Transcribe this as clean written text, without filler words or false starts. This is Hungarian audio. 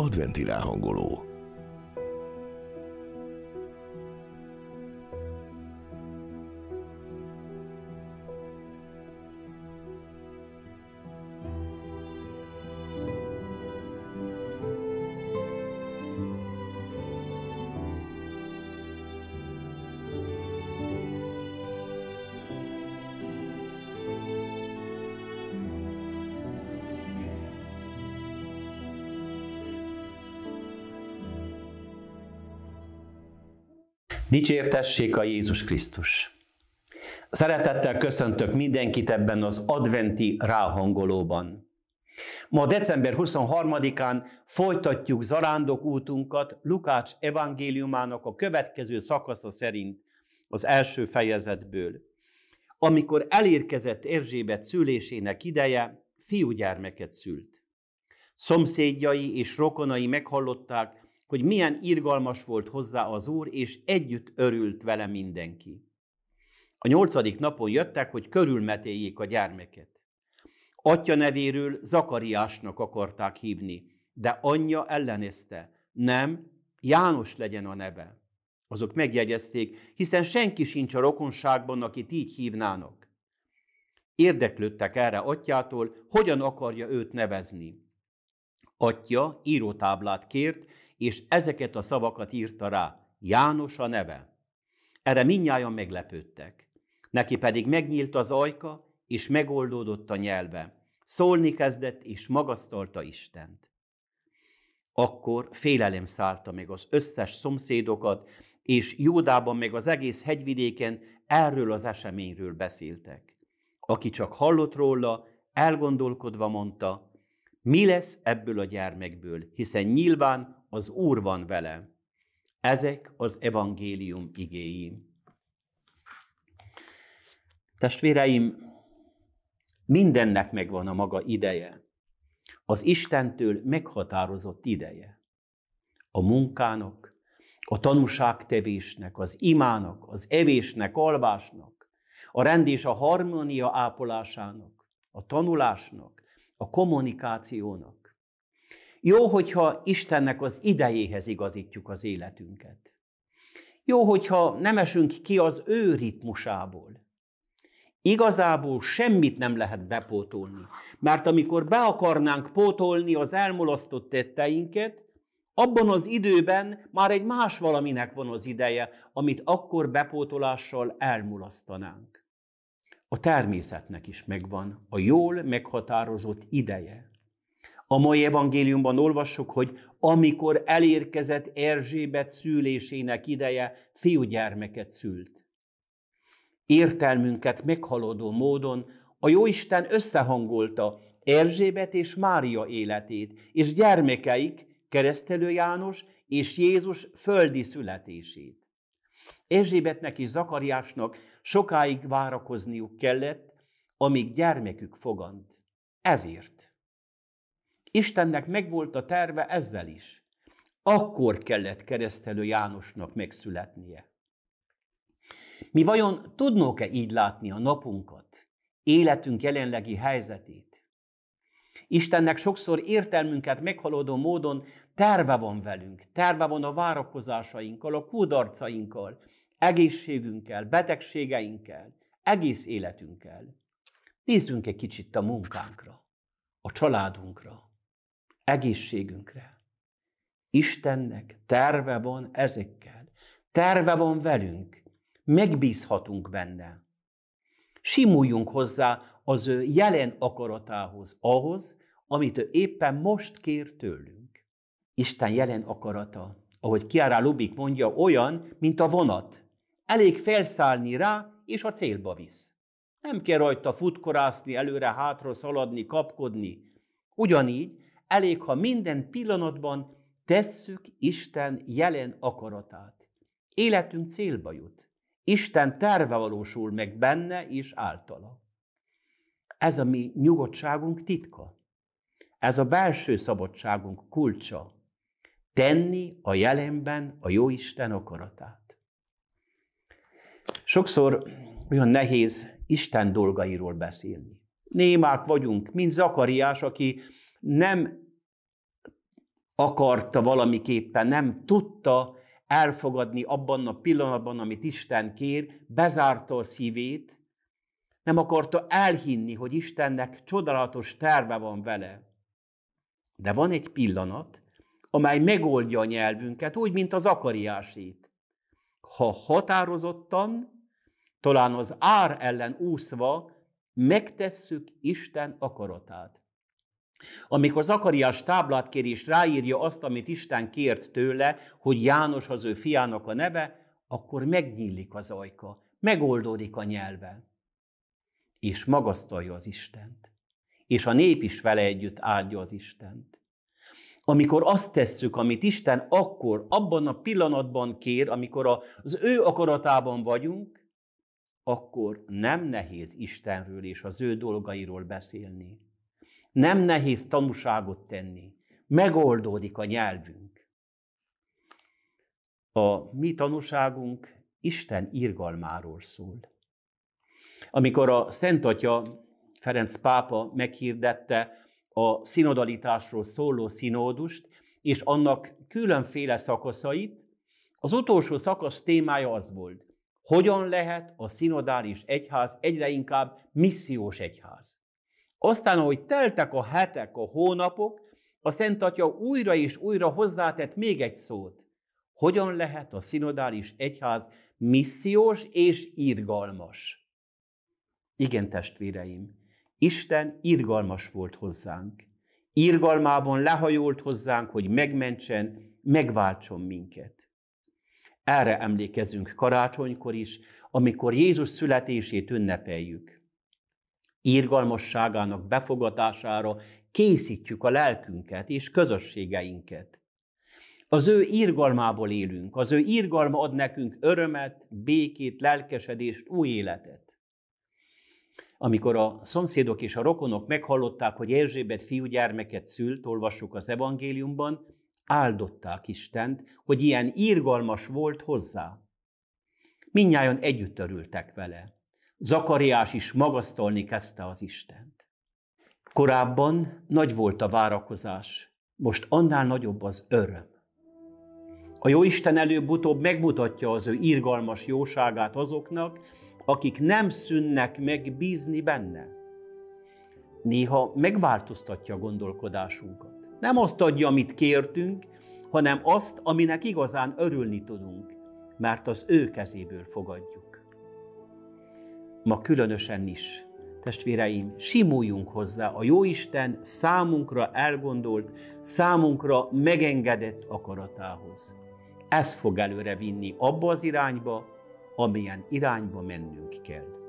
adventi ráhangoló. Dicsértessék a Jézus Krisztus! Szeretettel köszöntök mindenkit ebben az adventi ráhangolóban. Ma december 23-án folytatjuk zarándokútunkat Lukács evangéliumának a következő szakasza szerint az első fejezetből. Amikor elérkezett Erzsébet szülésének ideje, fiúgyermeket szült. Szomszédjai és rokonai meghallották, hogy milyen irgalmas volt hozzá az Úr, és együtt örült vele mindenki. A 8. napon jöttek, hogy körülmetéljék a gyermeket. Atya nevéről Zakariásnak akarták hívni, de anyja ellenezte. Nem, János legyen a neve. Azok megjegyezték, hiszen senki sincs a rokonságban, akit így hívnának. Érdeklődtek erre atyától, hogyan akarja őt nevezni. Atya írótáblát kért, és ezeket a szavakat írta rá: János a neve. Erre mindnyájan meglepődtek. Neki pedig megnyílt az ajka, és megoldódott a nyelve. Szólni kezdett, és magasztalta Istent. Akkor félelem szállta meg az összes szomszédokat, és Júdában meg az egész hegyvidéken erről az eseményről beszéltek. Aki csak hallott róla, elgondolkodva mondta: mi lesz ebből a gyermekből, hiszen nyilván az Úr van vele. Ezek az evangélium igéi. Testvéreim, mindennek megvan a maga ideje. Az Istentől meghatározott ideje. A munkának, a tanúságtevésnek, az imának, az evésnek, alvásnak, a rend és a harmónia ápolásának, a tanulásnak, a kommunikációnak. Jó, hogyha Istennek az idejéhez igazítjuk az életünket. Jó, hogyha nem esünk ki az ő ritmusából. Igazából semmit nem lehet bepótolni, mert amikor be akarnánk pótolni az elmulasztott tetteinket, abban az időben már egy más valaminek van az ideje, amit akkor bepótolással elmulasztanánk. A természetnek is megvan a jól meghatározott ideje. A mai evangéliumban olvassuk, hogy amikor elérkezett Erzsébet szülésének ideje, fiúgyermeket szült. Értelmünket meghaladó módon a Jóisten összehangolta Erzsébet és Mária életét, és gyermekeik, Keresztelő János és Jézus földi születését. Erzsébetnek és Zakariásnak sokáig várakozniuk kellett, amíg gyermekük fogant. Ezért. Istennek megvolt a terve ezzel is. Akkor kellett Keresztelő Jánosnak megszületnie. Mi vajon tudnunk-e így látni a napunkat, életünk jelenlegi helyzetét? Istennek sokszor értelmünket meghaladó módon terve van velünk, terve van a várakozásainkkal, a kudarcainkkal, egészségünkkel, betegségeinkkel, egész életünkkel. Nézzünk egy kicsit a munkánkra, a családunkra, egészségünkre. Istennek terve van ezekkel, terve van velünk, megbízhatunk benne. Simuljunk hozzá az ő jelen akaratához, ahhoz, amit ő éppen most kér tőlünk. Isten jelen akarata, ahogy Chiara Lubich mondja, olyan, mint a vonat. Elég felszállni rá, és a célba visz. Nem kell rajta futkorászni, előre-hátra szaladni, kapkodni. Ugyanígy elég, ha minden pillanatban tesszük Isten jelen akaratát. Életünk célba jut. Isten terve valósul meg benne és általa. Ez a mi nyugodtságunk titka. Ez a belső szabadságunk kulcsa. Tenni a jelenben a Jóisten akaratát. Sokszor olyan nehéz Isten dolgairól beszélni. Némák vagyunk, mint Zakariás, aki nem akarta valamiképpen, nem tudta elfogadni abban a pillanatban, amit Isten kér, bezárta a szívét, nem akarta elhinni, hogy Istennek csodálatos terve van vele. De van egy pillanat, amely megoldja a nyelvünket, úgy, mint az Zakariásét. Ha határozottan, talán az ár ellen úszva megtesszük Isten akaratát. Amikor Zakariás táblát kér és ráírja azt, amit Isten kért tőle, hogy János az ő fiának a neve, akkor megnyílik az ajka, megoldódik a nyelve, és magasztalja az Istent. És a nép is vele együtt áldja az Istent. Amikor azt tesszük, amit Isten akkor, abban a pillanatban kér, amikor az ő akaratában vagyunk, akkor nem nehéz Istenről és az ő dolgairól beszélni. Nem nehéz tanúságot tenni. Megoldódik a nyelvünk. A mi tanúságunk Isten irgalmáról szól. Amikor a Szent Atya, Ferenc pápa meghirdette a szinodalitásról szóló szinódust, és annak különféle szakaszait, az utolsó szakasz témája az volt, hogyan lehet a szinodális egyház egyre inkább missziós egyház. Aztán, ahogy teltek a hetek, a hónapok, a Szent Atya újra és újra hozzátett még egy szót. Hogyan lehet a szinodális egyház missziós és irgalmas? Igen, testvéreim, Isten irgalmas volt hozzánk. Irgalmában lehajolt hozzánk, hogy megmentsen, megváltson minket. Erre emlékezünk karácsonykor is, amikor Jézus születését ünnepeljük. Irgalmasságának befogadására készítjük a lelkünket és közösségeinket. Az ő irgalmából élünk, az ő irgalma ad nekünk örömet, békét, lelkesedést, új életet. Amikor a szomszédok és a rokonok meghallották, hogy Erzsébet fiúgyermeket szült, olvassuk az evangéliumban, áldották Istent, hogy ilyen irgalmas volt hozzá. Mindnyájan együtt örültek vele. Zakariás is magasztalni kezdte az Istent. Korábban nagy volt a várakozás, most annál nagyobb az öröm. A Jóisten előbb-utóbb megmutatja az ő irgalmas jóságát azoknak, akik nem szűnnek meg bízni benne. Néha megváltoztatja a gondolkodásunkat. Nem azt adja, amit kértünk, hanem azt, aminek igazán örülni tudunk, mert az ő kezéből fogadjuk. Ma különösen is, testvéreim, simuljunk hozzá a Jóisten számunkra elgondolt, számunkra megengedett akaratához. Ez fog előre vinni abba az irányba, amilyen irányba mennünk kell.